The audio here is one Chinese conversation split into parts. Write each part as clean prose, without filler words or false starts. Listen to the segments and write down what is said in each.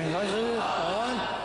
请开始，保安。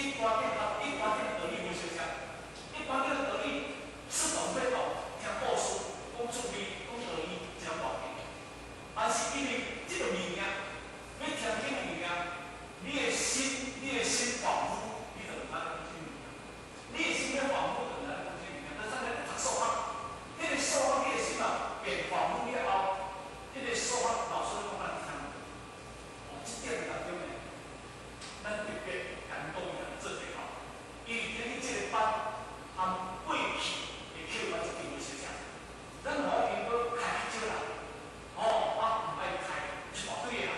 一般的道理为相像，一般的道理是懂会懂，听故事、讲趣味、讲道理，这样无紧。但是因为这个物件，要听这个物件，你的心恍惚，你就唔通讲这物件。你的心要恍惚，就唔通讲这物件。但是你读数学，你个数学你的心啊变恍惚了后，你个数学老师讲咱听。哦，这点当中呢，咱特别感动的做最好，因为今日这个班和过去的课班一定有相像。咱无因要开少人，哦，唔爱开一大堆人，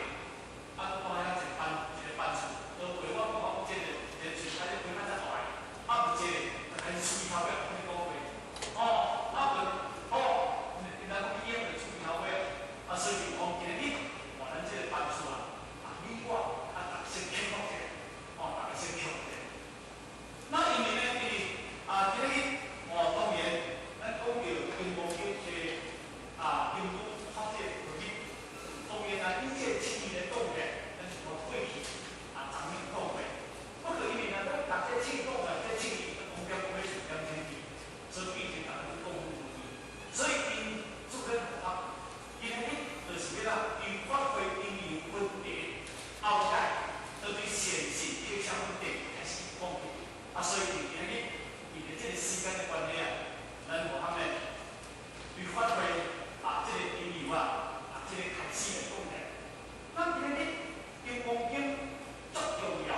啊，我遐一个班数，都为我讲这个全台的规模才大个，啊，唔这个开始出头尾跟你讲话，哦，啊个，哦，现在讲以后就出头尾，啊，所以讲今日我咱这个班数啊，你我啊，先庆祝者，哦，大家先庆祝者。那因为呢，因为今日当然，咱讲到金光局这监督发展目的，当然啊，以这青年的动员，咱是无过去昨面讲过，不可因为呢，咱大家庆祝啊，这青年的目标不会是两千米，所以毕竟大家是共同努力，所以因做跟合作，因为就是要让因发挥因有问题，后代就对现实影响问题开始讲起，所以今日因为这个时间的关系啊，咱无通呢去发挥这个因由这个开始的动力。咱今日金光景最重要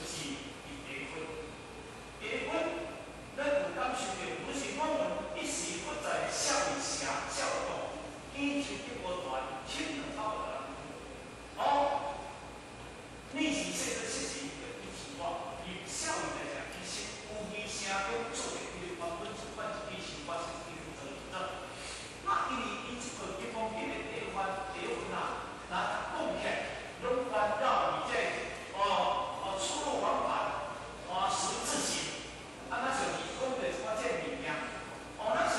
就是第一分，第一分，咱有感受到，就是我们一时不在少年时少动，天秋的波段，天能差不多。哦，逆时势跟实时的一情况，以少年来讲，其实有机声中做的这个原本是关一件事，我是负责负责。那因为伊这个金光景的第一分那贡献拢环绕你这出入往返属于自己，那像你讲的什么这物件，那像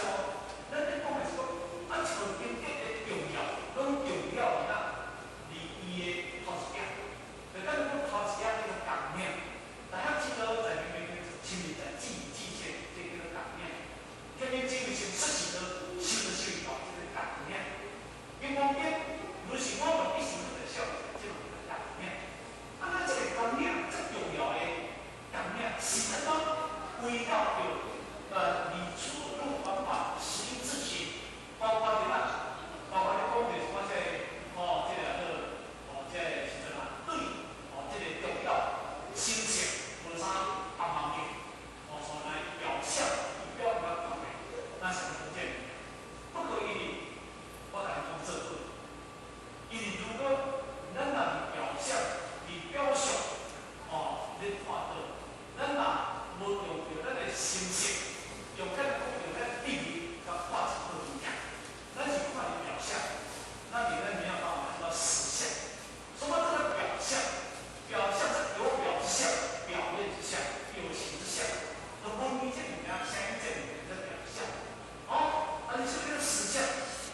咱咧讲的是讲，这个经济的重要，拢重要在利益的头一点。就咱讲头一点这个概念，大家知道在明明前面在季线这个概念，这边基本上实时的修到这个概念，金光景就是我们一时在少年这种概念。那这个概念最重要的概念是怎么围绕着你出入方法属于自己，包括你讲的什么这个这是什么对这个重要心情无啥帮忙的，从来表象表达方面，那是很简单，不可以我来讲这个，因为如果咱若表象表象你看到，咱若无用到咱的心性，用咱的定义甲画出好物件，咱是看你表象，那你没有办法看到实相。什么这个表象？表象是有表之象，表面之象，有形之象。那文艺这里面相应这里面的表象，你是这个实相，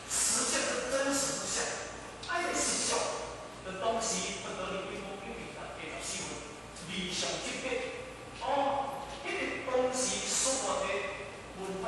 实相是真实之相，这个实相的东西不得你经过经历的继续修理想境界，这个东西所有的文化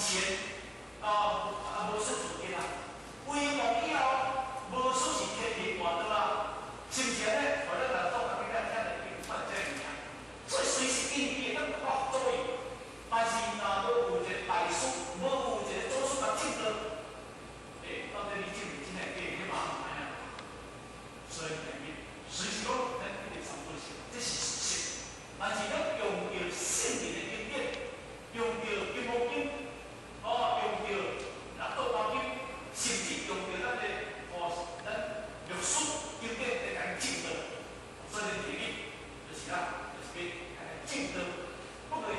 前无说自己啦，规模以后无说是天然活的啦，先前咧，或者来做下面咧，听来去换这个名，所以随时因伊会当发作用，但是无有一个大师，无有一个祖师甲证道，到底你证唔真系假？迄嘛唔知啊。所以等于随时讲，咱一定常做事，这是事实。但是咱用着圣灵的经典，用着金毛经，用着道光经，甚至用着咱咱历史经典来甲伊证道。所以第一就是就是要证道，不可以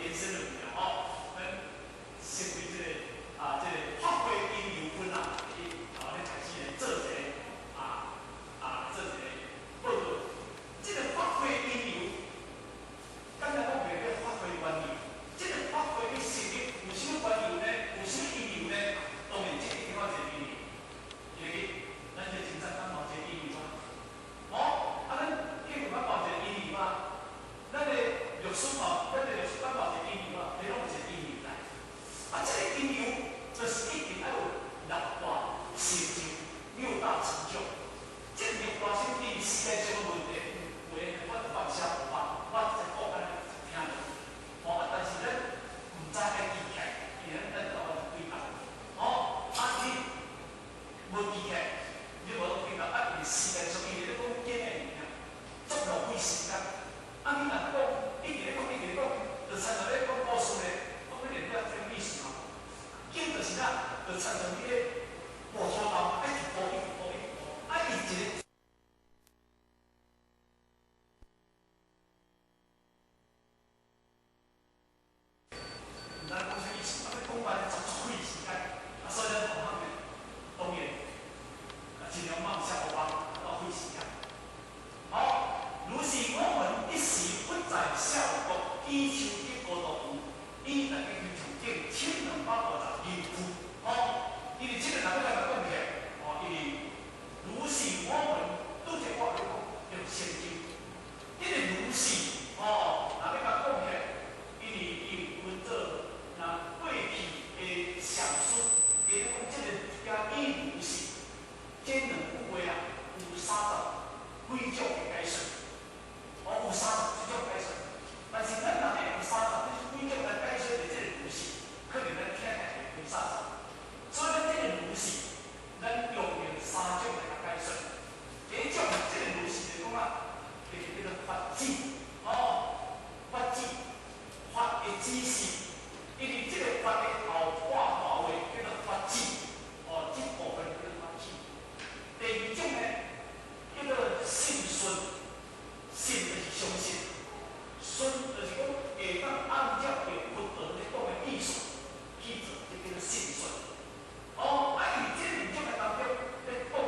延伸落去咱成为这个发挥因由分啊，咧开始来做一个做一个报告。这个发挥因由，刚才我讲要发挥原理，这个发挥的实力有什么原由呢？有什么因由呢？当然，这个另外一个因由，咱这经常讲某一个因由啊，咱基本讲某一个因由啊，咱的历史咱的历史讲某一个因由啊，你拢有一个因由来。这个因由就是一定要有六大成就、六大成就。这六大成就世界上的问题，我就放下不放，我在讲咱听着。但是咱唔知该记起来，因为咱到我对答。你无记起来，你无对答，因为世界上伊咧讲经的物件，足浪费时间。你若讲一直咧讲，就参像咧讲故事咧，讲迄个这个历史嘛。经就是就参像迄个波涛头，一直波，伊一个。咱讲这历史，讲完就费时间，所以咱同行的当然尽量放下不放，浪费时间。如是我们一时不在效果，以求的高度，以大家去重建1252夫。因为这个哪个来讲起来？因为如是我们都在话里讲要先进，因为如是哪个讲起来？因为伊有分做过去的上述，伊讲这个加以如是，这两句话有30几种的解释。有30几种解释，但是咱若咧用30几种来解释的这个如是，可能咱听起来会30。所以咱这个如是，咱用3种来解释。第一种，这个如是就讲就是叫做法旨，法旨，法的指示，因为这个法的后半大话叫做法旨，这部分叫做法旨。第二种呢，叫做信顺。信就是相信，顺就是讲会当按照着佛陀咧讲的意思去做，就叫做信顺。因为这两种的当中咧讲，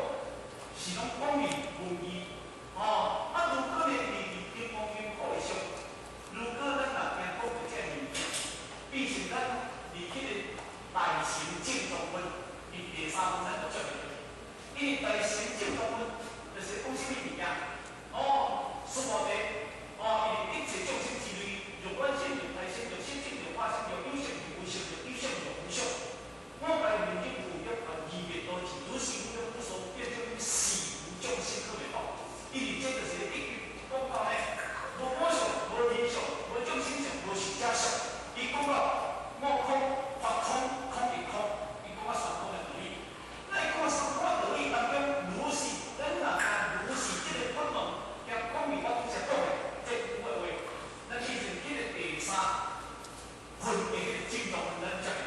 是拢讲明文义。如果呢，你经方面考虑上，如果咱若听讲的这个物件，毕竟咱离迄个大乘正宗分，第3分咱就接袂到。因为大乘正宗分就是讲什么物件？苏摩地，因为一切众生之类，有观心、有台心、有心性、有化心、有有性、有无性、有有相、有无相。我来念经有约义灭多智，如是无用不说，变成死无众生可袂到。因为这就是一句讲到呢，无我相、无人相、无众生相、无寿者相。伊讲到我空、法空、空亦空，伊讲到三空的道理。那伊讲三空的道理当中，如是，咱若按如是这个法门。讲明我拄则讲的这句话，咱以前迄个第3分的迄个正宗，咱才